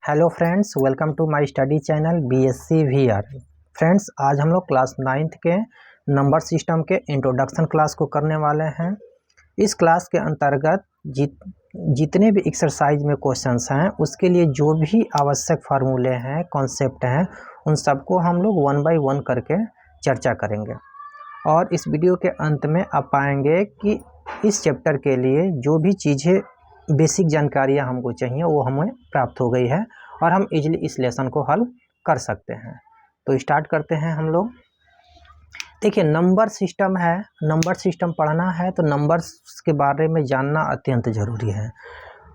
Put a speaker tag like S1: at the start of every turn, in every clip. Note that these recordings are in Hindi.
S1: Hello friends, welcome to my study channel BSc VR. Friends, आज हम लोग क्लास 9th के नंबर सिस्टम के इंट्रोडक्शन क्लास को करने वाले हैं। इस क्लास के अंतर्गत जितने भी एक्सरसाइज में क्वेश्चंस हैं उसके लिए जो भी आवश्यक फार्मूले हैं, कॉन्सेप्ट हैं, उन सबको हम लोग 1 बाय 1 करके चर्चा करेंगे। और इस वीडियो के अंत में आप पाएंगे कि इस चैप्टर के लिए जो भी चीज़ें बेसिक जानकारियाँ हमको चाहिए वो हमें प्राप्त हो गई है और हम इजीली इस लेसन को हल कर सकते हैं। तो स्टार्ट करते हैं हम लोग। देखिए, नंबर सिस्टम है, नंबर सिस्टम पढ़ना है तो नंबर्स के बारे में जानना अत्यंत ज़रूरी है।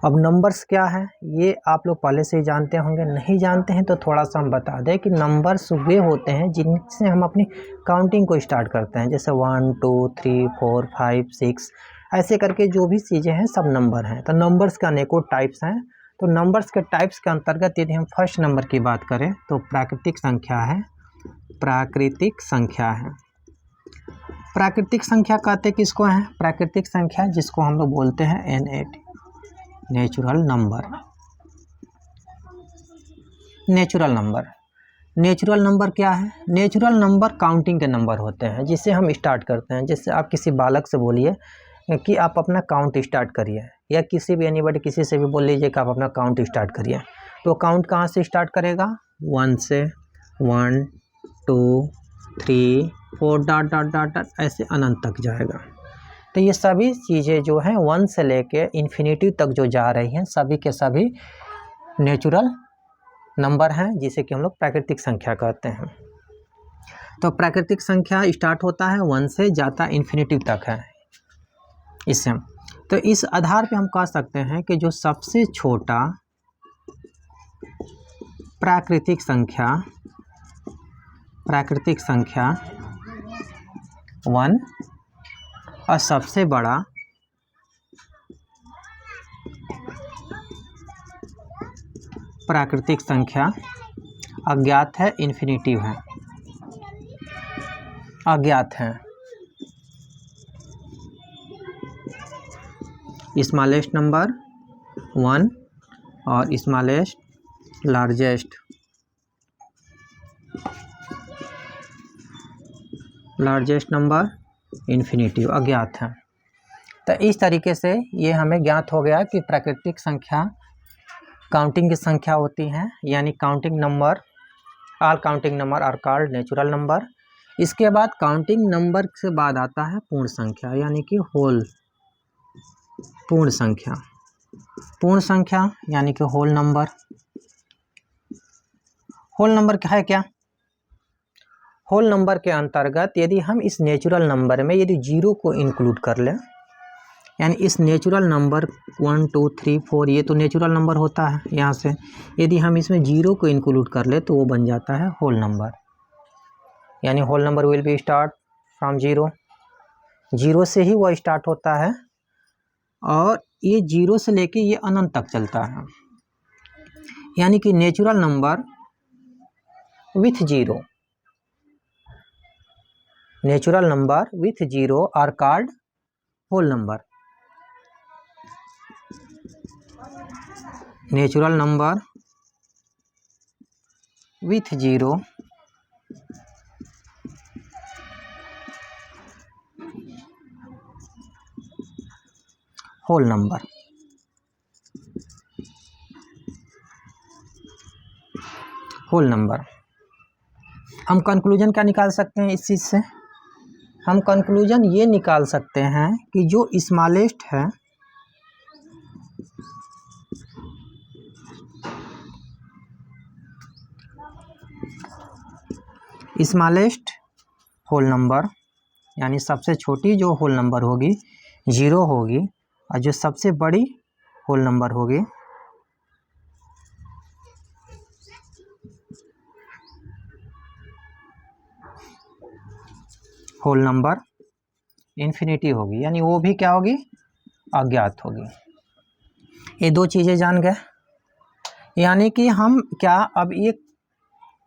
S1: अब नंबर्स क्या है ये आप लोग पहले से ही जानते होंगे, नहीं जानते हैं तो थोड़ा सा हम बता दें कि नंबर्स वे होते हैं जिनसे हम अपनी काउंटिंग को स्टार्ट करते हैं। जैसे 1 2 3 4 5 6 ऐसे करके जो भी चीज़ें हैं सब नंबर हैं। तो नंबर्स के अनेकों टाइप्स हैं। तो नंबर्स के टाइप्स के अंतर्गत यदि हम फर्स्ट नंबर की बात करें तो प्राकृतिक संख्या है। प्राकृतिक संख्या है, प्राकृतिक संख्या कहते किसको है? प्राकृतिक संख्या जिसको हम लोग बोलते हैं NAT, natural number. Natural number, natural number क्या है? नेचुरल नंबर काउंटिंग के नंबर होते हैं जिससे हम स्टार्ट करते हैं। जैसे आप किसी बालक से बोलिए कि आप अपना काउंट स्टार्ट करिए, या किसी भी एनीबॉडी किसी से भी बोल लीजिए कि आप अपना काउंट स्टार्ट करिए, तो काउंट कहाँ से स्टार्ट करेगा? 1 से 1 2 3 4 डॉट डॉट डॉट डॉट ऐसे अनंत तक जाएगा। तो ये सभी चीज़ें जो हैं 1 से लेके इन्फिनिटी तक जो जा रही हैं सभी के सभी नेचुरल नंबर हैं, जिसे कि हम लोग प्राकृतिक संख्या कहते हैं। तो प्राकृतिक संख्या स्टार्ट होता है 1 से, जाता इन्फिनिटी तक है इससे। तो इस आधार पे हम कह सकते हैं कि जो सबसे छोटा प्राकृतिक संख्या 1 और सबसे बड़ा प्राकृतिक संख्या अज्ञात है, इन्फिनिटिव है, अज्ञात है। स्मॉलेस्ट नंबर 1 और स्मॉलेस्ट लार्जेस्ट नंबर इन्फिनिटिव, अज्ञात है। तो इस तरीके से ये हमें ज्ञात हो गया कि प्राकृतिक संख्या काउंटिंग की संख्या होती हैं, यानी counting number, all counting number are called natural number. इसके बाद काउंटिंग नंबर से बाद आता है पूर्ण संख्या, यानी कि होल पूर्ण संख्या। पूर्ण संख्या यानी कि होल नंबर। होल नंबर क्या है? क्या होल नंबर के अंतर्गत यदि हम इस नेचुरल नंबर में यदि 0 को इंक्लूड कर लें, यानी इस नेचुरल नंबर 1 2 3 4 ये तो नेचुरल नंबर होता है, यहाँ से यदि हम इसमें 0 को इंक्लूड कर ले तो वो बन जाता है होल नंबर। यानी whole number will be start from 0, 0 से ही वो स्टार्ट होता है और ये 0 से लेके ये अनंत तक चलता है। यानी कि natural number with 0, natural number with 0 are called whole number. Natural number with 0 whole number. Whole number हम कंक्लूजन क्या निकाल सकते हैं इस चीज़ से? हम कंक्लूजन ये निकाल सकते हैं कि जो स्मॉलेस्ट है स्मॉलेस्ट होल नंबर, यानी सबसे छोटी जो होल नंबर होगी 0 होगी, और जो सबसे बड़ी होल नंबर होगी होल नंबर इन्फिनिटी होगी, यानी वो भी क्या होगी? अज्ञात होगी। ये दो चीज़ें जान गए। यानी कि हम क्या, अब ये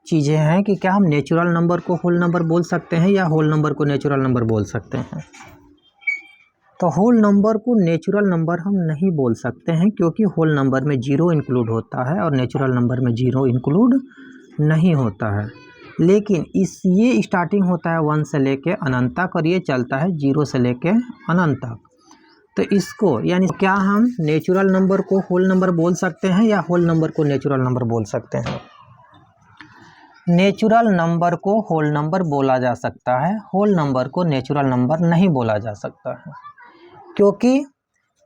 S1: चीज़ें हैं कि क्या हम नेचुरल नंबर को होल नंबर बोल सकते हैं या होल नंबर को नेचुरल नंबर बोल सकते हैं? तो होल नंबर को नेचुरल नंबर हम नहीं बोल सकते हैं, क्योंकि होल नंबर में जीरो इंक्लूड होता है और नेचुरल नंबर में जीरो इंक्लूड नहीं होता है। लेकिन ये स्टार्टिंग होता है 1 से लेके अनंत तक और ये चलता है 0 से लेके अनंत तक। तो इसको यानी क्या हम नेचुरल नंबर को होल नंबर बोल सकते हैं या होल नंबर को नेचुरल नंबर बोल सकते हैं? नेचुरल नंबर को होल नंबर बोला जा सकता है, होल नंबर को नेचुरल नंबर नहीं बोला जा सकता है, क्योंकि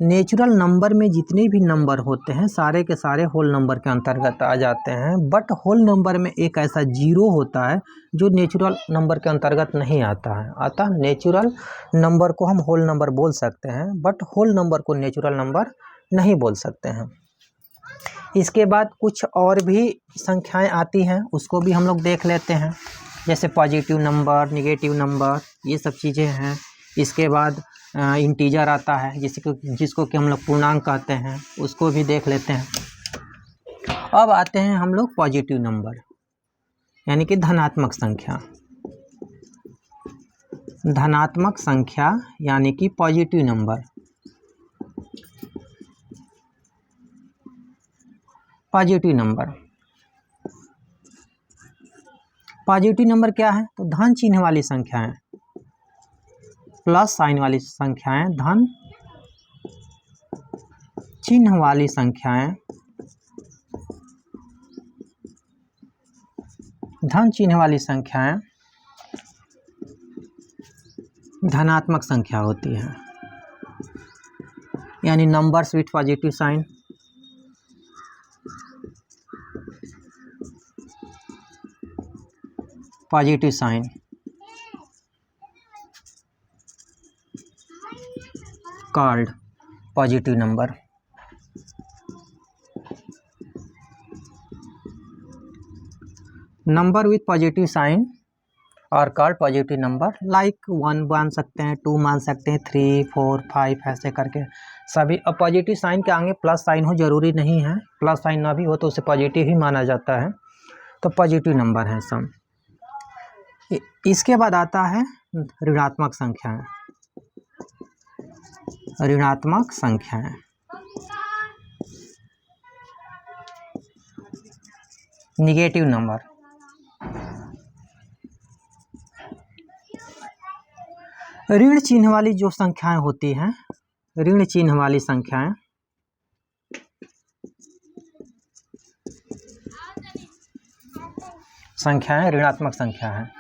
S1: नेचुरल नंबर में जितने भी नंबर होते हैं सारे के सारे होल नंबर के अंतर्गत आ जाते हैं। बट होल नंबर में एक ऐसा जीरो होता है जो नेचुरल नंबर के अंतर्गत नहीं आता है। अतः नेचुरल नंबर को हम होल नंबर बोल सकते हैं, बट होल नंबर को नेचुरल नंबर नहीं बोल सकते हैं। इसके बाद कुछ और भी संख्याएं आती हैं, उसको भी हम लोग देख लेते हैं, जैसे पॉजिटिव नंबर, निगेटिव नंबर, ये सब चीज़ें हैं। इसके बाद इंटीजर आता है जिसको कि हम लोग पूर्णांक कहते हैं, उसको भी देख लेते हैं। अब आते हैं हम लोग पॉजिटिव नंबर यानी कि धनात्मक संख्या। धनात्मक संख्या यानी कि positive number. Positive number, positive number क्या है? तो धन चिन्ह वाली संख्याएं, प्लस साइन वाली संख्याएं, धन चिन्ह वाली संख्याएं, धन चिन्ह वाली संख्याएं धनात्मक संख्या होती है, यानी numbers with positive sign. Positive sign called positive number. Number with positive sign are called positive number, like 1 मान सकते हैं, 2 मान सकते हैं, 3, 4, 5 ऐसे करके सभी। अब पॉजिटिव साइन के आगे प्लस साइन हो जरूरी नहीं है, प्लस साइन ना भी हो तो उसे पॉजिटिव ही माना जाता है। तो पॉजिटिव नंबर है सब। इसके बाद आता है ऋणात्मक संख्याएं। ऋणात्मक संख्याएं, निगेटिव नंबर। ऋण चिन्ह वाली जो संख्याएं होती हैं, ऋण चिन्ह वाली संख्याएं, संख्याएं ऋणात्मक संख्या है।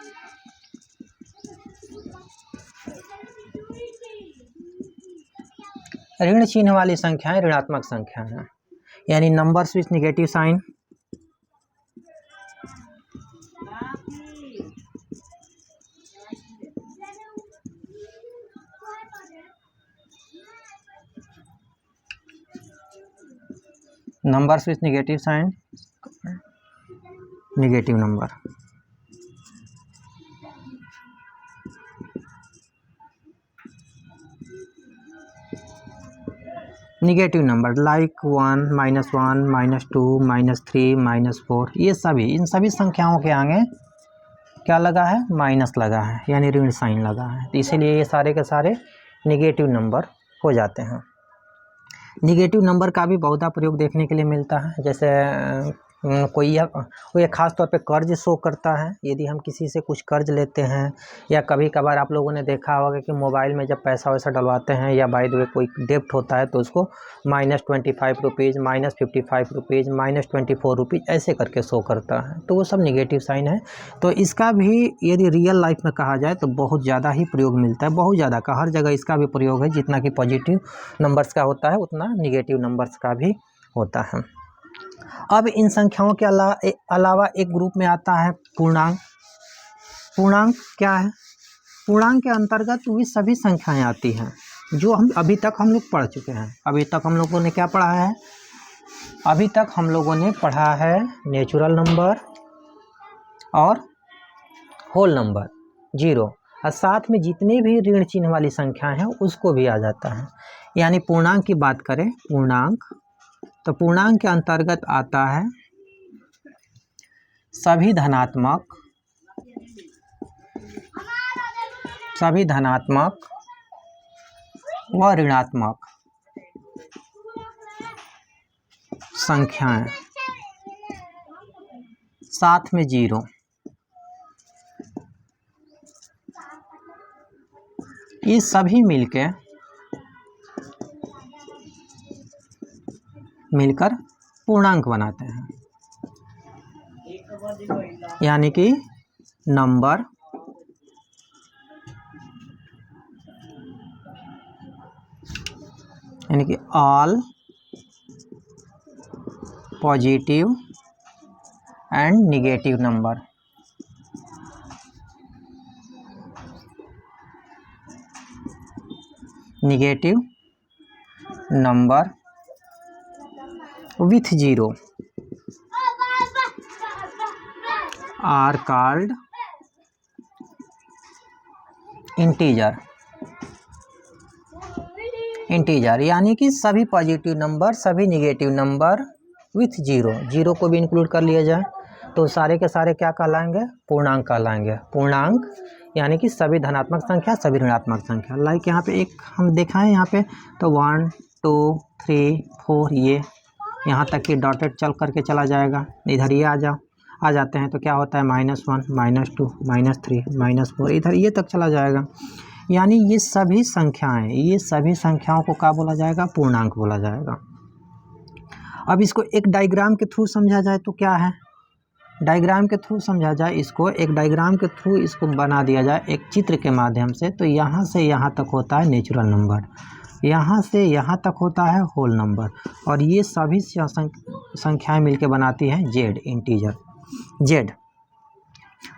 S1: ऋण चिन्ह वाली संख्याएं ऋणात्मक संख्या है, यानी numbers with negative sign. Numbers with negative sign, negative number. Negative number like 1, -1, -2, -3, -4, ये सभी, इन सभी संख्याओं के आगे क्या लगा है? माइनस लगा है, यानी ऋण साइन लगा है। तो इसीलिए ये सारे के सारे निगेटिव नंबर हो जाते हैं। निगेटिव नंबर का भी बहुधा प्रयोग देखने के लिए मिलता है, जैसे कोई खास तौर पे कर्ज शो करता है। यदि हम किसी से कुछ कर्ज लेते हैं, या कभी कभार आप लोगों ने देखा होगा कि मोबाइल में जब पैसा वैसा डलवाते हैं या बाय द वे कोई डेप्ट होता है तो उसको -25 रुपीज़, -55 रुपीज़, -24 रुपीज़ ऐसे करके शो करता है, तो वो सब निगेटिव साइन है। तो इसका भी यदि रियल लाइफ में कहा जाए तो बहुत ज़्यादा ही प्रयोग मिलता है, बहुत ज़्यादा का, हर जगह इसका भी प्रयोग है। जितना कि पॉजिटिव नंबर्स का होता है उतना निगेटिव नंबर्स का भी होता है। अब इन संख्याओं के अलावा एक ग्रुप में आता है पूर्णांक। पूर्णांक क्या है? पूर्णांक के अंतर्गत वे सभी संख्याएं आती हैं जो अभी तक हम लोग पढ़ चुके हैं। अभी तक हम लोगों ने क्या पढ़ा है? अभी तक हम लोगों ने पढ़ा है नेचुरल नंबर और होल नंबर, जीरो, और साथ में जितने भी ऋण चिन्ह वाली संख्याएं हैं उसको भी आ जाता है। यानी पूर्णांक की बात करें, पूर्णांक, तो पूर्णांक के अंतर्गत आता है सभी धनात्मक, व ऋणात्मक संख्याएं साथ में 0, ये सभी मिलकर पूर्णांक बनाते हैं। यानी कि number all positive and negative number with 0 are called integer. यानी कि सभी पॉजिटिव नंबर, सभी निगेटिव नंबर विथ 0 को भी इंक्लूड कर लिया जाए तो सारे के सारे क्या कहलाएंगे? पूर्णांक कहलाएंगे। पूर्णांक यानी कि सभी धनात्मक संख्या, सभी ऋणात्मक संख्या। लाइक यहाँ पे एक हम दिखाएं, यहाँ पे तो 1 2 3 4 ये यहाँ तक कि डॉटेड चल करके चला जाएगा। इधर ये आ जाते हैं तो क्या होता है? -1 -2 -3 -4 इधर ये तक चला जाएगा। यानी ये सभी संख्याएं, ये सभी संख्याओं को क्या बोला जाएगा? पूर्णांक बोला जाएगा। अब इसको एक डायग्राम के थ्रू समझा जाए तो क्या है? डायग्राम के थ्रू समझा जाए इसको, एक डायग्राम के थ्रू इसको बना दिया जाए एक चित्र के माध्यम से, तो यहाँ से यहाँ तक होता है नेचुरल नंबर, यहाँ से यहाँ तक होता है होल नंबर, और ये सभी संख्याएं मिलकर बनाती हैं जेड, इंटीजर जेड।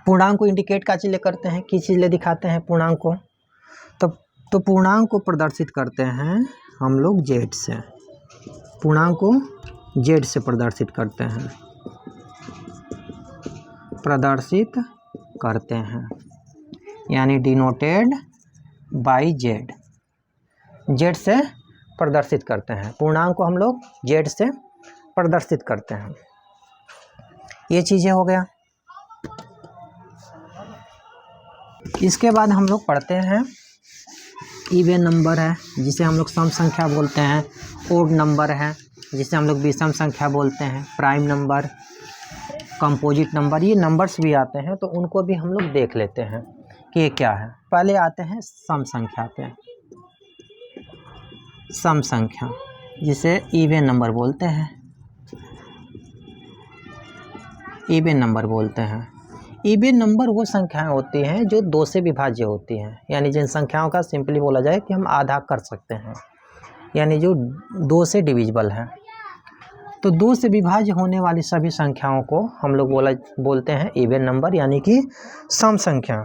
S1: पूर्णांक को इंडिकेट का चीज़ ले करते हैं, किस चीज़ ले दिखाते हैं पूर्णांक को? तो पूर्णांक को प्रदर्शित करते हैं हम लोग जेड से, पूर्णांक को जेड से प्रदर्शित करते हैं, यानी डिनोटेड बाय जेड, जेड से प्रदर्शित करते हैं। पूर्णांक को हम लोग जेड से प्रदर्शित करते हैं। ये चीज़ें हो गया। इसके बाद हम लोग पढ़ते हैं इवन नंबर है जिसे हम लोग सम संख्या बोलते हैं, ओड नंबर है जिसे हम लोग विषम संख्या बोलते हैं, प्राइम नंबर, कंपोजिट नंबर, ये नंबर्स भी आते हैं तो उनको भी हम लोग देख लेते हैं कि ये क्या है। पहले आते हैं सम संख्या पे। सम संख्या जिसे इवन नंबर बोलते हैं, इवन नंबर बोलते हैं। इवन नंबर वो संख्याएं होती हैं जो 2 से विभाज्य होती हैं, यानी जिन संख्याओं का सिंपली बोला जाए कि हम आधा कर सकते हैं, यानी जो 2 से डिविजिबल है। तो 2 से विभाज्य होने वाली सभी संख्याओं को हम लोग बोलते हैं इवन नंबर, यानी कि सम संख्या।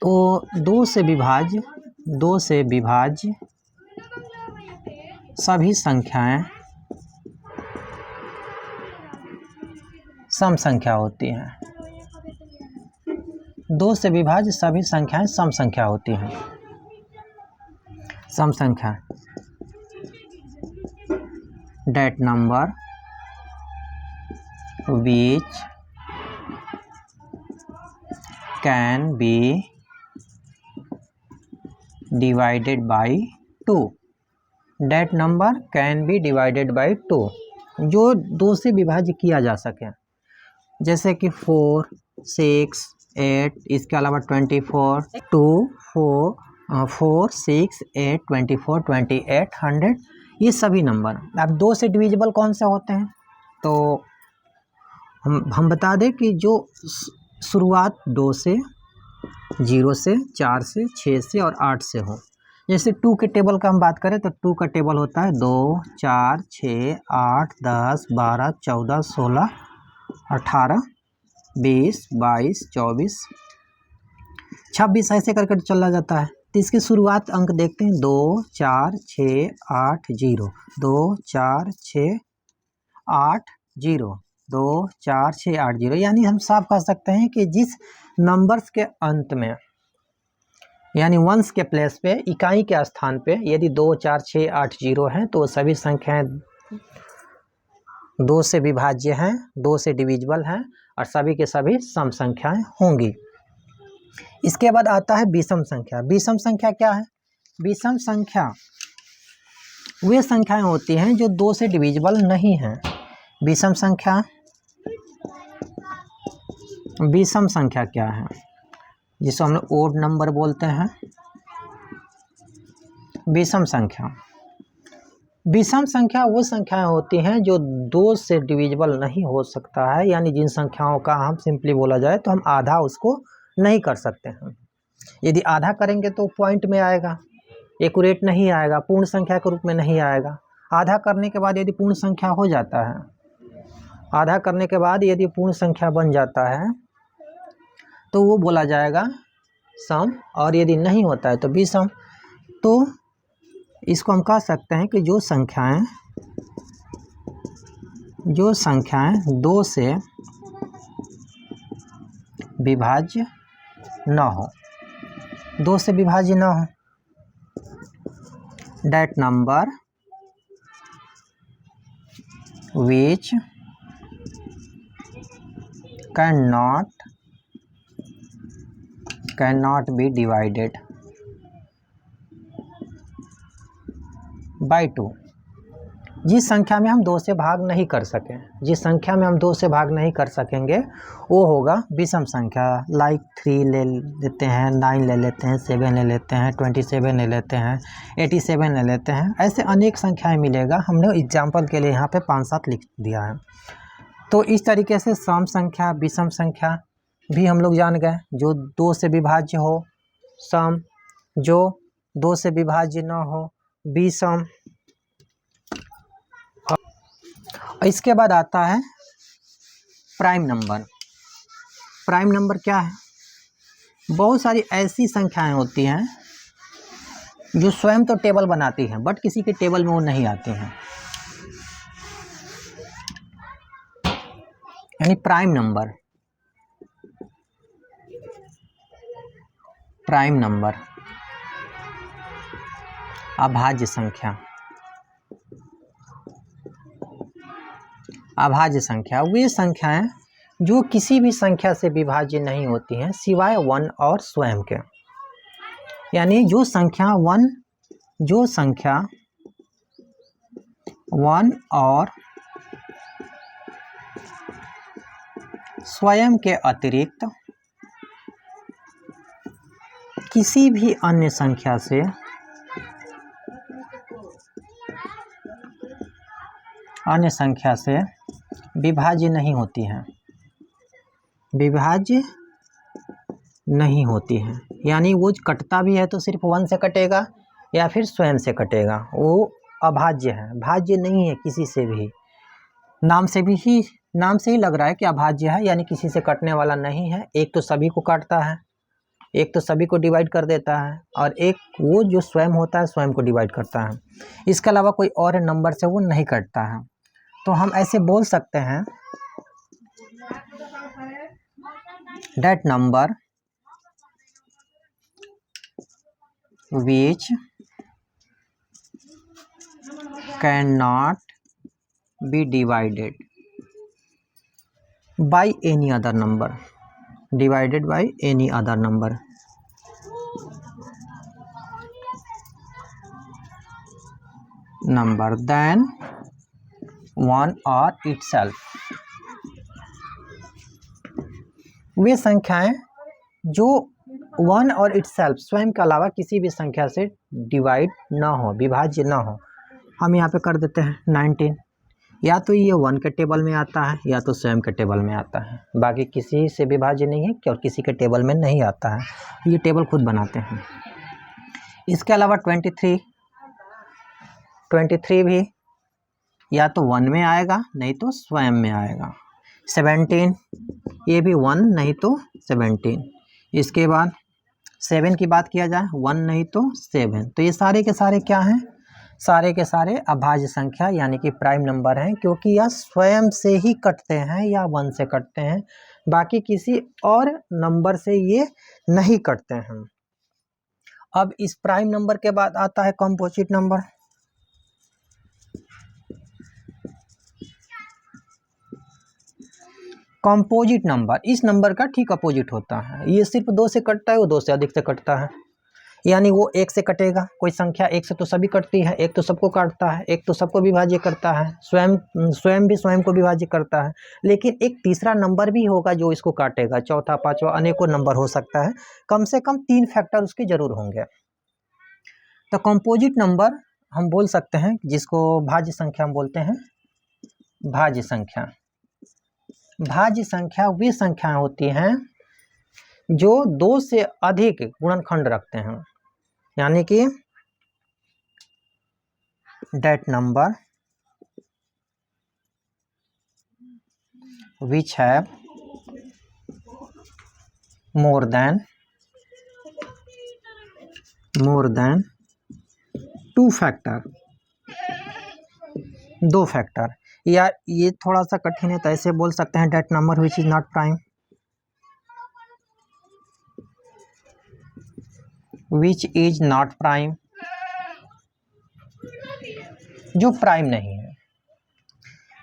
S1: तो 2 से विभाज्य सभी संख्याएं सम संख्या होती हैं। 2 से विभाज्य सभी संख्याएं सम संख्या होती हैं। सम संख्या that number which can be divided by 2, that number can be divided by 2, जो 2 से विभाज्य किया जा सके, जैसे कि 4 6 8, इसके अलावा 24 2 4 6 8 24 28 100, ये सभी नंबर। अब 2 से डिविजिबल कौन से होते हैं? तो हम बता दें कि जो शुरुआत 2 से, 0 से, 4 से, 6 से और 8 से हो। जैसे 2 के टेबल का हम बात करें तो 2 का टेबल होता है 2 4 6 8 10 12 14 16 18 20 22 24 26 ऐसे करके चला जाता है। तो इसके शुरुआत अंक देखते हैं 2 4 6 8 0, 2 4 6 8 0, 2 4 6 8 0, यानी हम साफ कह सकते हैं कि जिस नंबर्स के अंत में, यानी वंस के प्लेस पे, इकाई के स्थान पे यदि 2 4 6 8 0 हैं तो सभी संख्याएं 2 से विभाज्य हैं, 2 से डिविजिबल हैं और सभी के सभी सम संख्याएं होंगी। इसके बाद आता है विषम संख्या। विषम संख्या क्या है? विषम संख्या वे संख्याएं होती हैं जो 2 से डिविजिबल नहीं हैं। विषम संख्या क्या है, जिसे हम लोग ओड नंबर बोलते हैं। विषम संख्या वो संख्याएं होती हैं जो 2 से डिविजिबल नहीं हो सकता है, यानी जिन संख्याओं का हम सिंपली बोला जाए तो हम आधा उसको नहीं कर सकते हैं। यदि आधा करेंगे तो पॉइंट में आएगा, एक्यूरेट नहीं आएगा, पूर्ण संख्या के रूप में नहीं आएगा। आधा करने के बाद यदि पूर्ण संख्या हो जाता है, आधा करने के बाद यदि पूर्ण संख्या बन जाता है तो वो बोला जाएगा सम, और यदि नहीं होता है तो विषम। तो इसको हम कह सकते हैं कि जो संख्याएं 2 से विभाज्य न हो, 2 से विभाज्य न हो, that number which cannot be divided by 2। जिस संख्या में हम 2 से भाग नहीं कर सकें, जिस संख्या में हम 2 से भाग नहीं कर सकेंगे वो होगा विषम संख्या। लाइक 3 ले लेते हैं, 9 ले लेते हैं, 7 ले लेते हैं, 27 ले लेते हैं, 87 ले लेते हैं, ऐसे अनेक संख्याएं मिलेगा। हमने एग्जाम्पल के लिए यहाँ पे 5-7 लिख दिया है। तो इस तरीके से सम संख्या, विषम संख्या भी हम लोग जान गए। जो 2 से विभाज्य हो सम, जो 2 से विभाज्य न हो विषम। इसके बाद आता है प्राइम नंबर। प्राइम नंबर क्या है? बहुत सारी ऐसी संख्याएं होती हैं जो स्वयं तो टेबल बनाती हैं बट किसी के टेबल में वो नहीं आती हैं, यानी प्राइम नंबर अभाज्य संख्या वे संख्याएं जो किसी भी संख्या से विभाज्य नहीं होती हैं सिवाय 1 और स्वयं के। यानी जो संख्या 1 और स्वयं के अतिरिक्त किसी भी अन्य संख्या से विभाज्य नहीं होती हैं, यानी वो कटता भी है तो सिर्फ 1 से कटेगा या फिर स्वयं से कटेगा, वो अभाज्य है, भाज्य नहीं है किसी से भी। नाम से ही लग रहा है कि अभाज्य है, यानी किसी से कटने वाला नहीं है। एक तो सभी को काटता है, एक तो सभी को डिवाइड कर देता है, और एक वो जो स्वयं होता है स्वयं को डिवाइड करता है। इसके अलावा कोई और नंबर से वो नहीं कटता है। तो हम ऐसे बोल सकते हैं that number which cannot be divided by any other number, than 1 or itself। वे संख्याएं जो 1 और itself स्वयं के अलावा किसी भी संख्या से डिवाइड ना हो, विभाज्य ना हो। हम यहाँ पे कर देते हैं 19, या तो ये 1 के टेबल में आता है या तो स्वयं के टेबल में आता है, बाकी किसी से विभाज्य नहीं है और किसी के टेबल में नहीं आता है, ये टेबल खुद बनाते हैं। इसके अलावा 23 भी या तो 1 में आएगा नहीं तो स्वयं में आएगा। 17 ये भी 1 नहीं तो 17। इसके बाद 7 की बात किया जाए, 1 नहीं तो 7। तो ये सारे के सारे क्या हैं? सारे के सारे अभाज्य संख्या यानी कि प्राइम नंबर हैं, क्योंकि यह स्वयं से ही कटते हैं या 1 से कटते हैं, बाकी किसी और नंबर से ये नहीं कटते हैं। अब इस प्राइम नंबर के बाद आता है कंपोजिट नंबर। कंपोजिट नंबर इस नंबर का ठीक अपोजिट होता है। ये सिर्फ 2 से कटता है, वो 2 से अधिक से कटता है। यानी वो एक से कटेगा। कोई संख्या एक से तो सभी कटती है, एक तो सबको काटता है, एक तो सबको विभाज्य करता है, स्वयं भी स्वयं को विभाज्य करता है, लेकिन एक तीसरा नंबर भी होगा जो इसको काटेगा। चौथा, पांचवा, अनेकों नंबर हो सकता है, कम से कम 3 फैक्टर उसके जरूर होंगे। तो कंपोजिट नंबर हम बोल सकते हैं, जिसको भाज्य संख्या हम बोलते हैं। भाज्य संख्या, भाज्य संख्या वे संख्याएं होती हैं जो 2 से अधिक गुणनखंड रखते हैं, यानी कि that number which have more than 2 factor, 2 factor. या ये थोड़ा सा कठिन है, तो ऐसे बोल सकते हैं that number which is not prime, which is not prime, जो प्राइम नहीं है।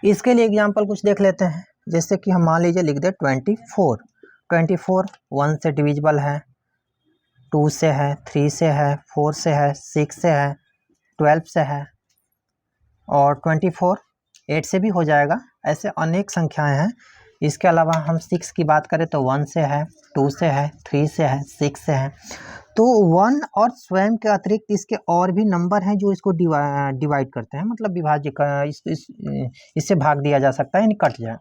S1: इसके लिए एग्जांपल कुछ देख लेते हैं। जैसे कि हम मान लीजिए लिख दे 24 1 से डिविजिबल है, 2 से है, 3 से है, 4 से है, 6 से है, 12 से है, और 24 8 से भी हो जाएगा। ऐसे अनेक संख्याएं हैं। इसके अलावा हम 6 की बात करें तो 1 से है, 2 से है, 3 से है, 6 से है। तो 1 और स्वयं के अतिरिक्त इसके और भी नंबर हैं जो इसको डिवाइड करते हैं, मतलब विभाज्य इससे भाग दिया जा सकता है, यानी कट जाए।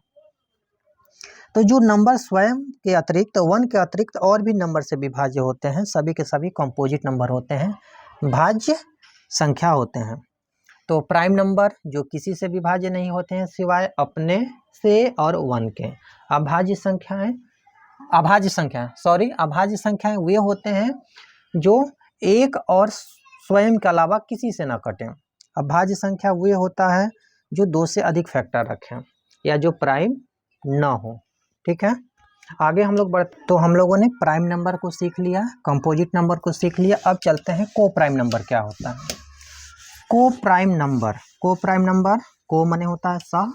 S1: तो जो नंबर स्वयं के अतिरिक्त, 1 के अतिरिक्त और भी नंबर से विभाज्य होते हैं, सभी के सभी कंपोजिट नंबर होते हैं, भाज्य संख्या होते हैं। तो प्राइम नंबर जो किसी से विभाज्य नहीं होते हैं सिवाय अपने से और 1 के। अभाज्य संख्याएं, अभाज्य संख्याएं वे होते हैं जो एक और स्वयं के अलावा किसी से ना कटें। अभाज्य संख्या वे होता है जो 2 से अधिक फैक्टर रखें या जो प्राइम ना हो। ठीक है, आगे हम लोग तो हम लोगों ने प्राइम नंबर को सीख लिया, कंपोजिट नंबर को सीख लिया। अब चलते हैं को प्राइम नंबर क्या होता है। को प्राइम नंबर, को प्राइम नंबर, को माने होता है सह,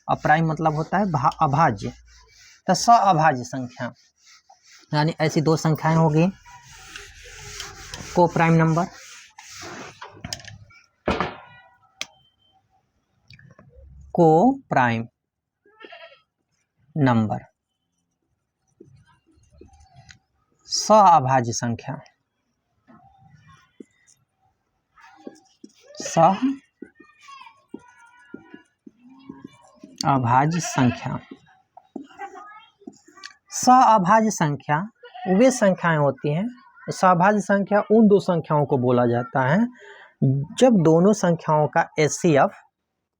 S1: अप्राइम मतलब होता है अभाज्य। तो स अभाज्य संख्या, यानी ऐसी 2 संख्याएं होगी को प्राइम नंबर। को प्राइम नंबर स अभाज्य संख्या, स अभाज्य संख्या। सअभाज्य संख्या वे संख्याएं होती हैं, सअभाज्य संख्या उन 2 संख्याओं को बोला जाता है जब दोनों संख्याओं का HCF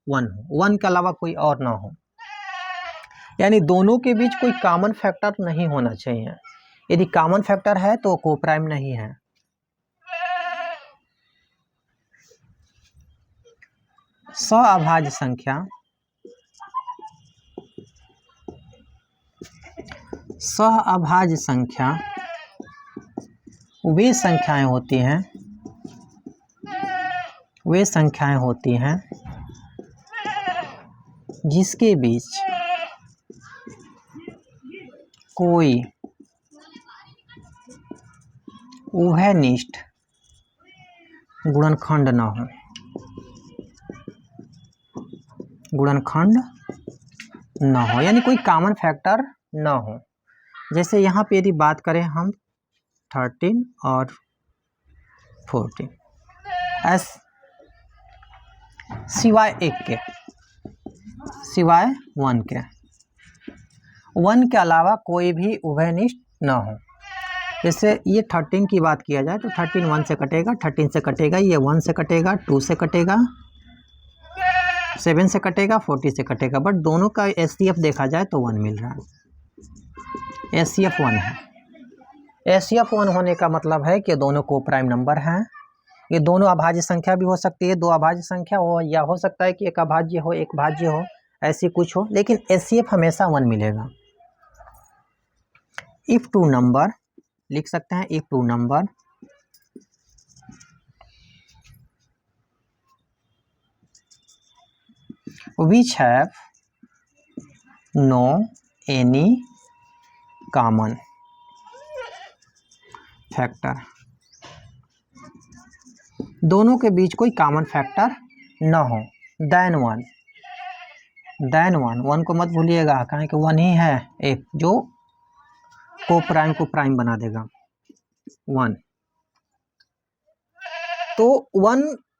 S1: 1 हो, 1 के अलावा कोई और ना हो, यानी दोनों के बीच कोई कॉमन फैक्टर नहीं होना चाहिए। यदि कॉमन फैक्टर है तो को प्राइम नहीं है। सअभाज्य संख्या, सअभाज्य संख्या वे संख्याएं होती हैं जिसके बीच कोई उभयनिष्ठ गुणनखंड न हो, यानी कोई कॉमन फैक्टर ना हो। जैसे यहाँ पे यदि बात करें हम 13 और 14 सिवाय 1 के, सिवाय 1 के, 1 के अलावा कोई भी उभयनिष्ठ ना हो। जैसे ये 13 की बात किया जाए तो 13 1 से कटेगा, 13 से कटेगा, ये 1 से कटेगा, 2 से कटेगा, 7 से कटेगा, 40 से कटेगा, बट दोनों का HCF देखा जाए तो 1 मिल रहा है। HCF 1 है। HCF 1 होने का मतलब है कि दोनों को प्राइम नंबर हैं। ये दोनों अभाज्य संख्या भी हो सकती है, 2 अभाज्य संख्या हो, या हो सकता है कि एक अभाज्य हो एक भाज्य हो, ऐसी कुछ हो, लेकिन HCF हमेशा 1 मिलेगा। इफ 2 नंबर लिख सकते हैं, if 2 number which have no any common factor, दोनों के बीच कोई कॉमन फैक्टर न हो, देन वन को मत भूलिएगा, कहें कि वन ही है एक जो को प्राइम बना देगा, वन। तो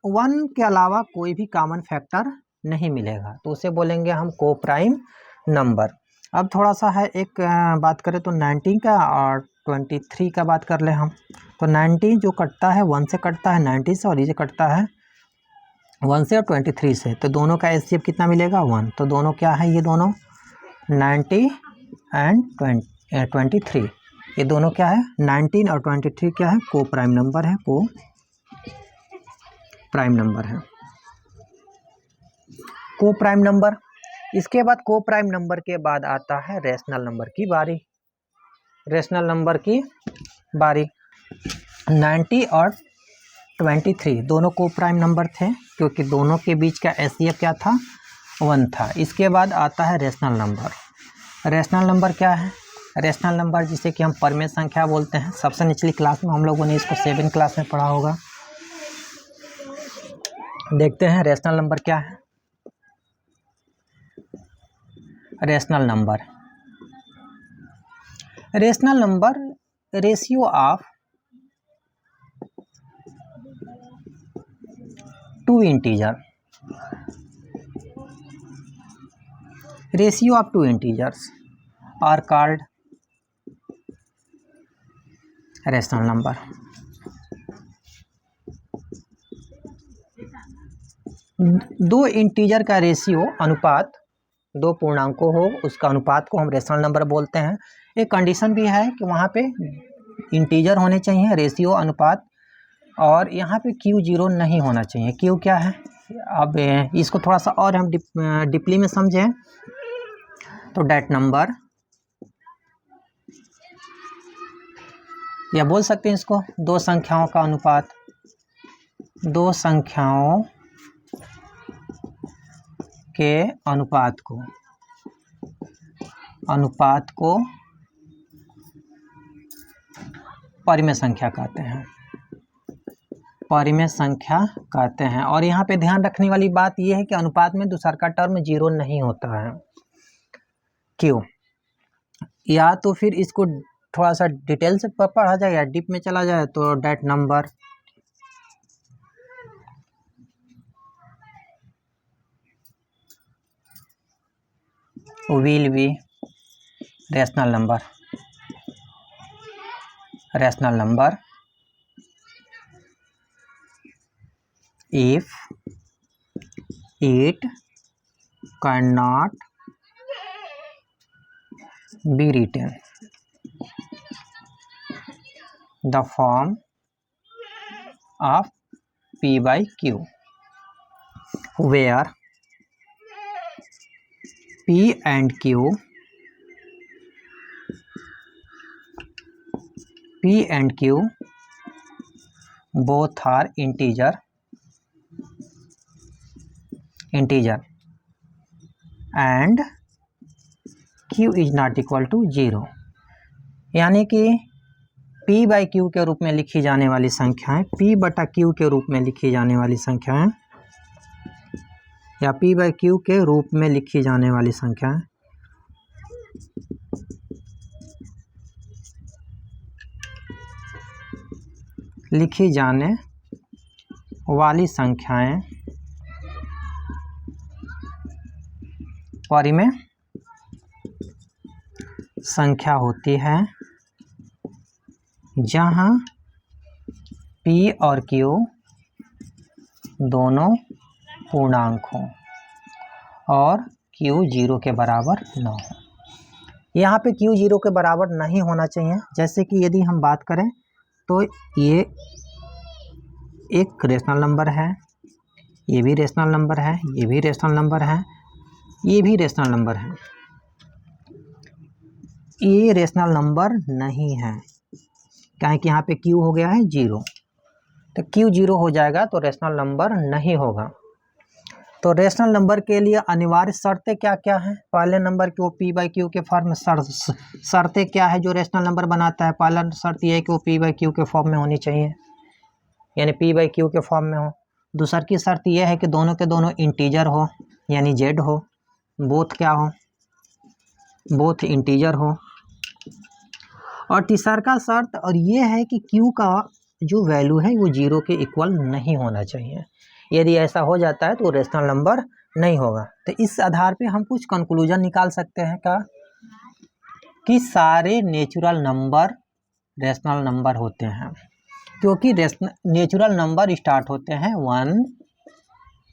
S1: वन के अलावा कोई भी कॉमन फैक्टर नहीं मिलेगा, तो उसे बोलेंगे हम को प्राइम नंबर। अब थोड़ा सा है एक बात करें तो 19 का और 23 का बात कर ले हम। तो 19 जो कटता है 1 से कटता है 90 से, और ये कटता है 1 से और 23 से, तो दोनों का एचसीएफ कितना मिलेगा 1। तो दोनों क्या है, ये दोनों 90 एंड 23, ये दोनों क्या है 19 और 23 क्या है, को प्राइम नंबर है, को प्राइम नंबर है, को प्राइम नंबर। इसके बाद को प्राइम नंबर के बाद आता है रेशनल नंबर की बारी। रेशनल नंबर की बारी 90 और 23 दोनों को प्राइम नंबर थे, क्योंकि दोनों के बीच का एचसीएफ क्या था 1 था। इसके बाद आता है रेशनल नंबर। रेशनल नंबर क्या है, रेशनल नंबर जिसे कि हम परमेय संख्या बोलते हैं। सबसे निचली क्लास में हम लोगों ने इसको 7 क्लास में पढ़ा होगा। देखते हैं रेशनल नंबर क्या है। Rational number ratio of two integer, ratio of two integers are called rational number. दो इंटीजर का रेशियो, अनुपात, दो पूर्णांकों हो उसका अनुपात को हम रेशनल नंबर बोलते हैं। एक कंडीशन भी है कि वहाँ पे इंटीजर होने चाहिए, रेशियो, अनुपात, और यहाँ पे क्यू 0 नहीं होना चाहिए। क्यू क्या है, अब इसको थोड़ा सा और हम डीपली में समझें तो डेट नंबर, या बोल सकते हैं इसको दो संख्याओं का अनुपात, दो संख्याओं के अनुपात को परिमेय संख्या कहते हैं, परिमेय संख्या कहते हैं। और यहाँ पे ध्यान रखने वाली बात यह है कि अनुपात में दूसरा का टर्म 0 नहीं होता है। क्यों, या तो फिर इसको थोड़ा सा डिटेल से पढ़ा जाए या डीप में चला जाए तो that number will be rational number if it cannot be written the form of P by Q, where P and Q both are integer and Q is not equal to 0। यानी कि P by Q के रूप में लिखी जाने वाली संख्याएं, P बटा Q के रूप में लिखी जाने वाली संख्याएं, या P by Q के रूप में लिखी जाने वाली संख्याएं परिमेय संख्या होती है जहां P और Q दोनों पूर्णांक हों और Q 0 के बराबर न हो। यहाँ पे Q 0 के बराबर नहीं होना चाहिए। जैसे कि यदि हम बात करें तो ये एक रेशनल नंबर है, ये भी रेशनल नंबर है, ये भी रेशनल नंबर है, ये भी रेशनल नंबर है। ये रेशनल नंबर नहीं है, क्या है कि यहाँ पे Q हो गया है 0, तो Q 0 हो जाएगा तो रेशनल नंबर नहीं होगा। तो रेशनल नंबर के लिए अनिवार्य शर्तें क्या क्या हैं। पहले नंबर को P by Q के फॉर्म में शर्तें क्या है जो रेशनल नंबर बनाता है। पहला शर्त ये है कि वो P by Q के फॉर्म में होनी चाहिए, यानी p बाई क्यू के फॉर्म में हो। दूसर की शर्त यह है कि दोनों के दोनों इंटीजर हो, यानी z हो, बोथ क्या हो, बोथ इंटीजर हो। और तीसर का शर्त और ये है कि q का जो वैल्यू है वो 0 के इक्वल नहीं होना चाहिए। यदि ऐसा हो जाता है तो रेशनल नंबर नहीं होगा। तो इस आधार पे हम कुछ कंक्लूजन निकाल सकते हैं का कि सारे नेचुरल नंबर रेशनल नंबर होते हैं, क्योंकि नेचुरल नंबर स्टार्ट होते हैं 1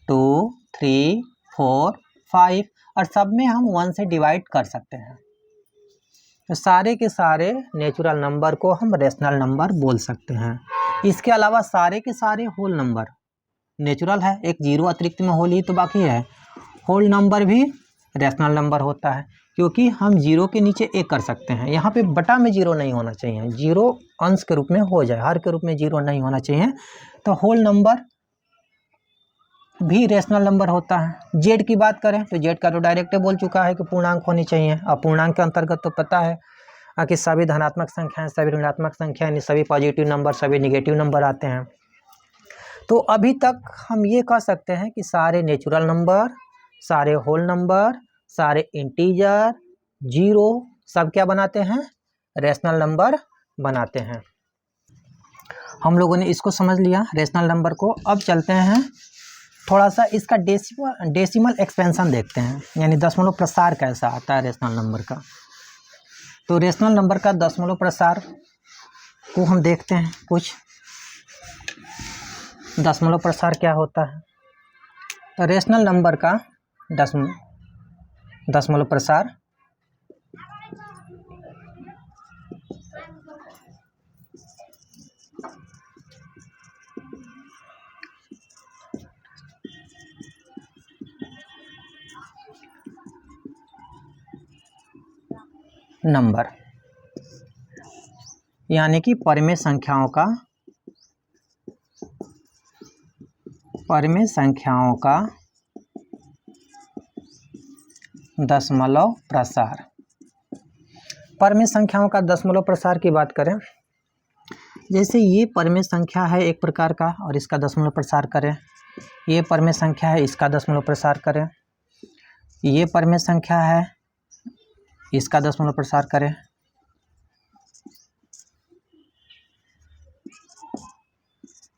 S1: 2 3 4 5 और सब में हम 1 से डिवाइड कर सकते हैं। तो सारे के सारे नेचुरल नंबर को हम रेशनल नंबर बोल सकते हैं। इसके अलावा सारे के सारे होल नंबर नेचुरल है, एक 0 अतिरिक्त में होल ही तो बाकी है। होल नंबर भी रेशनल नंबर होता है, क्योंकि हम 0 के नीचे 1 कर सकते हैं। यहाँ पे बटा में 0 नहीं होना चाहिए, 0 अंश के रूप में हो जाए, हर के रूप में 0 नहीं होना चाहिए। तो होल नंबर भी रेशनल नंबर होता है। जेड की बात करें तो जेड का तो डायरेक्ट बोल चुका है कि पूर्णांक होनी चाहिए। अब पूर्णांक के अंतर्गत तो पता है कि सभी धनात्मक संख्याएं, सभी ऋणात्मक संख्या, यानी सभी पॉजिटिव नंबर, सभी निगेटिव नंबर आते हैं। तो अभी तक हम ये कह सकते हैं कि सारे नेचुरल नंबर, सारे होल नंबर, सारे इंटीजर, 0 सब क्या बनाते हैं, रेशनल नंबर बनाते हैं। हम लोगों ने इसको समझ लिया रेशनल नंबर को। अब चलते हैं थोड़ा सा इसका डेसिमल एक्सपेंशन देखते हैं, यानी दशमलव प्रसार कैसा आता है रेशनल नंबर का। तो रेशनल नंबर का दशमलव प्रसार को हम देखते हैं। कुछ दशमलव प्रसार क्या होता है। तो रेशनल नंबर का दशमलव प्रसार नंबर, यानी कि परिमेय संख्याओं का दशमलव प्रसार। परिमेय संख्याओं का दशमलव प्रसार की बात करें, जैसे ये परिमेय संख्या है एक प्रकार का और इसका दशमलव प्रसार करें, ये परिमेय संख्या है इसका दशमलव प्रसार करें, ये परिमेय संख्या है इसका दशमलव प्रसार करें,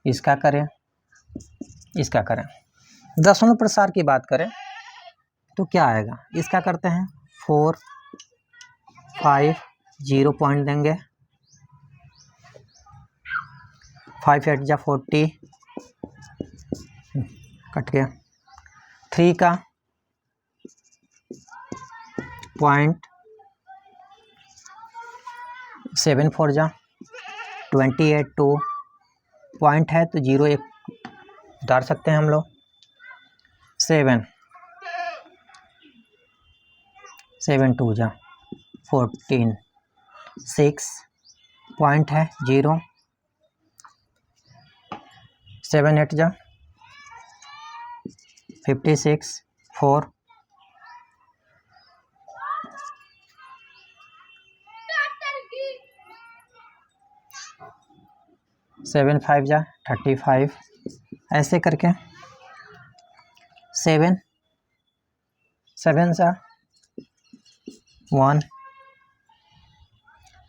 S1: इसका करें, इसका करें। दशमलव प्रसार की बात करें तो क्या आएगा, इसका करते हैं 4 5 0 पॉइंट देंगे, 5 8 जा 40 कट गया, 3 का पॉइंट 7 4 जा 28 2 पॉइंट है तो 0 1 उतार सकते हैं हम लोग, 7 7 2 जा 14 6 पॉइंट है 0, 7 8 जा 56 4 7 5 जा 35, ऐसे करके 7 7 जा 1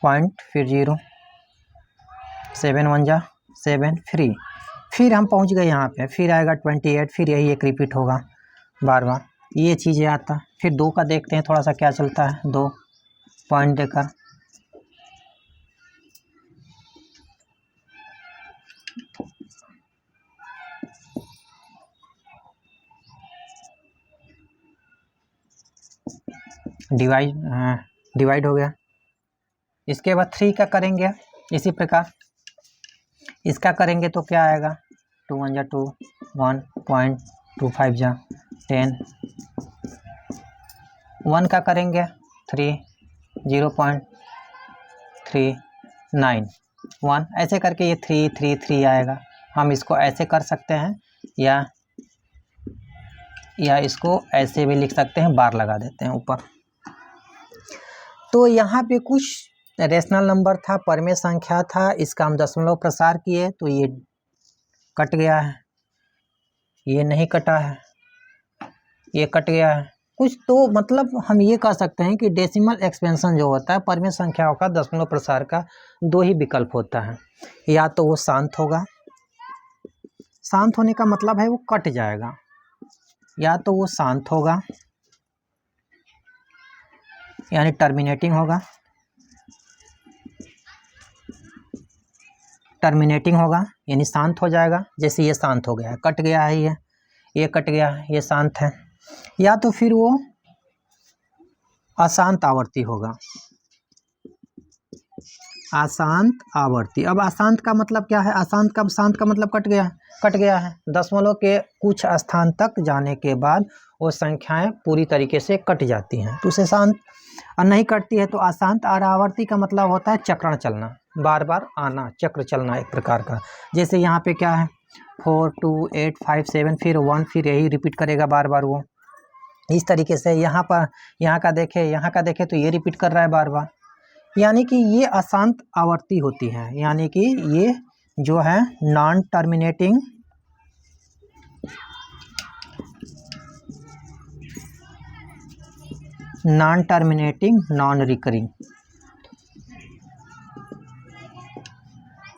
S1: पॉइंट फिर 0, 7 1 जा 7 3, फिर हम पहुंच गए यहाँ पे, फिर आएगा 28, फिर यही एक रिपीट होगा बार बार, ये चीज़ें आता। फिर 2 का देखते हैं थोड़ा सा क्या चलता है, 2 पॉइंट देकर डिवाइड हो गया। इसके बाद 3 का करेंगे इसी प्रकार, इसका करेंगे तो क्या आएगा, 2 1 जा 2 1.25 जा 10, 1 का करेंगे 3 0.39 1, ऐसे करके ये 3 3 3 आएगा। हम इसको ऐसे कर सकते हैं या इसको ऐसे भी लिख सकते हैं, बार लगा देते हैं ऊपर। तो यहाँ पे कुछ रेशनल नंबर था, परिमेय संख्या था, इसका हम दशमलव प्रसार किए तो ये कट गया है, ये नहीं कटा है, ये कट गया है कुछ। तो मतलब हम ये कह सकते हैं कि डेसिमल एक्सपेंशन जो होता है परिमेय संख्याओं का दशमलव प्रसार का दो ही विकल्प होता है, या तो वो शांत होगा, शांत होने का मतलब है वो कट जाएगा, या तो वो शांत होगा यानी टर्मिनेटिंग होगा, टर्मिनेटिंग होगा यानी शांत हो जाएगा, जैसे ये शांत हो गया है, कट गया है, ये कट गया है, ये शांत है, या तो फिर वो अशांत आवर्ती होगा, अशांत आवर्ती। अब अशांत का मतलब क्या है, अशांत का शांत का मतलब कट गया है, दशमलव के कुछ स्थान तक जाने के बाद वो संख्याएं पूरी तरीके से कट जाती हैं, तो उसे शांत। और नहीं कटती है तो अशांत। और आवर्ती का मतलब होता है चक्रण चलना, बार बार आना, चक्र चलना एक प्रकार का। जैसे यहाँ पे क्या है 4 2 8 5 7 फिर 1, फिर यही रिपीट करेगा बार बार वो, इस तरीके से। यहाँ का देखे तो ये रिपीट कर रहा है बार बार, यानी कि ये अशांत आवर्ती होती है, यानी कि ये जो है नॉन टर्मिनेटिंग नॉन रिकरिंग।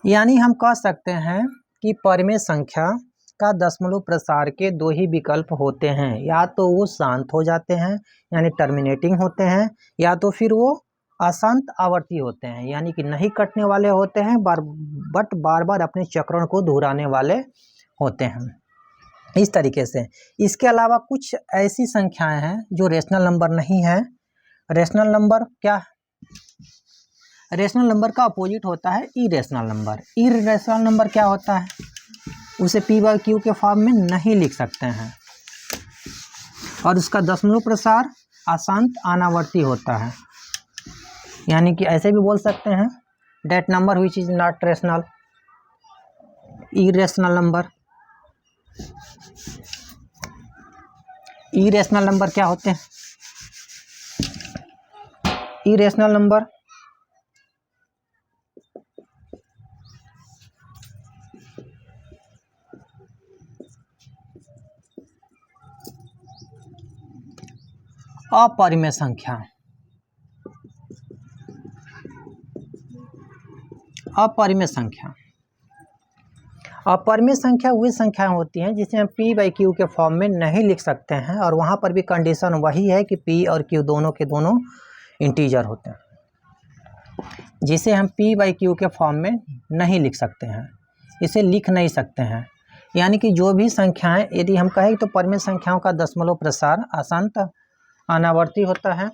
S1: यानी हम कह सकते हैं कि परिमेय संख्या का दशमलव प्रसार के दो ही विकल्प होते हैं, या तो वो शांत हो जाते हैं यानी टर्मिनेटिंग होते हैं, या तो फिर वो अशांत आवर्ती होते हैं यानी कि नहीं कटने वाले होते हैं, बट बार बार अपने चक्रण को दोहराने वाले होते हैं, इस तरीके से। इसके अलावा कुछ ऐसी संख्याएं हैं जो रेशनल नंबर नहीं है। रेशनल नंबर क्या, रेशनल नंबर का अपोजिट होता है इरेशनल नंबर। इरेशनल नंबर क्या होता है, उसे p/q के फॉर्म में नहीं लिख सकते हैं, और उसका दशमलव प्रसार अशांत अनावर्ती होता है, यानी कि ऐसे भी बोल सकते हैं that number which is not rational, irrational number. Irrational number क्या होते हैं, इरेशनल नंबर अपरिमेय संख्या, अपरिमेय संख्या। अपरिमेय संख्या वही संख्याएं होती हैं जिसे हम p/q के फॉर्म में नहीं लिख सकते हैं, और वहाँ पर भी कंडीशन वही है कि p और q दोनों के दोनों इंटीजर होते हैं, जिसे हम p/q के फॉर्म में नहीं लिख सकते हैं, इसे लिख नहीं सकते हैं। यानी कि जो भी संख्याएं, यदि हम कहें तो परिमेय संख्याओं का दशमलव प्रसार अशांत अनावर्ती होता है।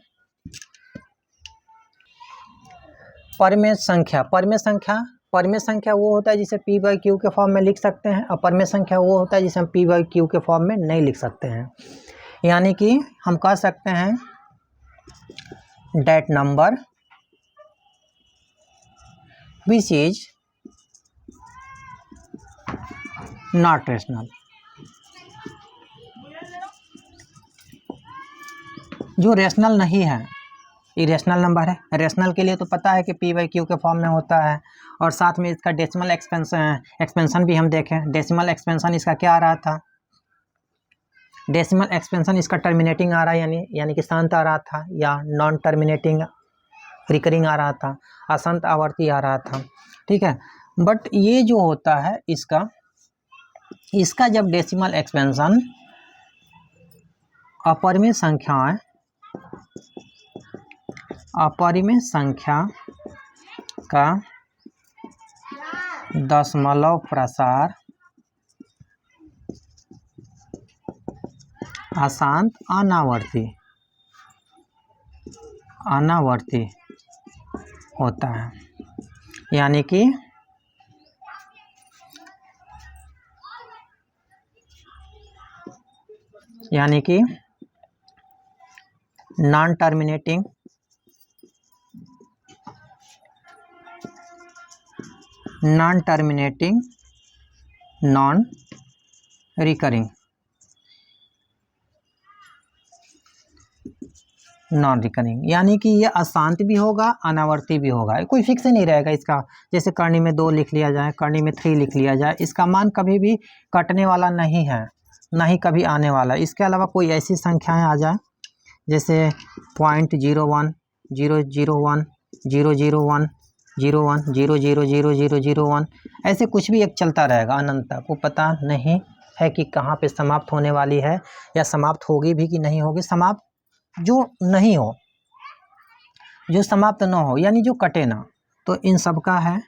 S1: परिमेय संख्या वो होता है जिसे p/q के फॉर्म में लिख सकते हैं, और परिमेय संख्या वो होता है जिसे हम p/q के फॉर्म में नहीं लिख सकते हैं। यानी कि हम कह सकते हैं that number which is not rational, जो रेशनल नहीं है, इरेशनल नंबर है। रेशनल के लिए तो पता है कि p/q के फॉर्म में होता है, और साथ में इसका डेसिमल एक्सपेंशन भी हम देखें। डेसिमल एक्सपेंशन इसका क्या आ रहा था, डेसिमल एक्सपेंशन इसका टर्मिनेटिंग आ रहा है, यानी कि शांत आ रहा था, या नॉन टर्मिनेटिंग रिकरिंग आ रहा था, अशांत आवर्ती आ रहा था, ठीक है। बट ये जो होता है इसका जब डेसिमल एक्सपेंशन अपरिमेय संख्या का दशमलव प्रसार अशांत अनावर्ती होता है, यानी कि non terminating non recurring. Non recurring, यानी कि ये अशांत भी होगा अनावर्ती भी होगा, कोई फिक्स नहीं रहेगा इसका। जैसे करनी में 2 लिख लिया जाए, करनी में 3 लिख लिया जाए, इसका मान कभी भी कटने वाला नहीं है, ना ही कभी आने वाला। इसके अलावा कोई ऐसी संख्याएं आ जाए जैसे 0.01 001 001 01 0000001, ऐसे कुछ भी एक चलता रहेगा अनंत तक। वो पता नहीं है कि कहाँ पे समाप्त होने वाली है या समाप्त होगी भी कि नहीं होगी। समाप्त जो नहीं हो, जो समाप्त न हो, यानी जो कटे ना, तो इन सब का है।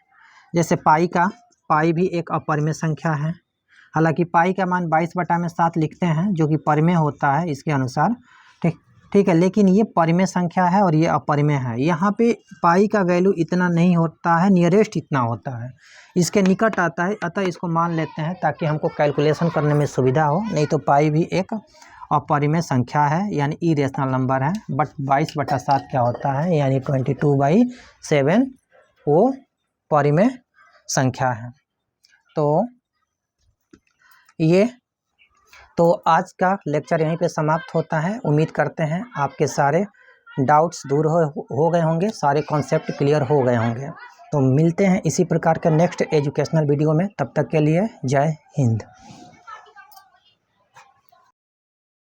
S1: जैसे पाई भी एक अपरिमेय संख्या है। हालांकि पाई का मान 22/7 लिखते हैं जो कि परिमेय होता है इसके अनुसार, ठीक है, लेकिन ये परिमेय संख्या है और ये अपरिमेय है। यहाँ पे पाई का वैल्यू इतना नहीं होता है, नियरेस्ट इतना होता है, इसके निकट आता है, अतः इसको मान लेते हैं ताकि हमको कैलकुलेशन करने में सुविधा हो। नहीं तो पाई भी एक अपरिमेय संख्या है, यानी इरेशनल नंबर है। बट 22/7 क्या होता है, यानी 22/7 वो परिमेय संख्या है। तो आज का लेक्चर यहीं पे समाप्त होता है। उम्मीद करते हैं आपके सारे डाउट्स दूर हो गए होंगे, सारे कॉन्सेप्ट क्लियर हो गए होंगे। तो मिलते हैं इसी प्रकार के नेक्स्ट एजुकेशनल वीडियो में, तब तक के लिए जय हिंद।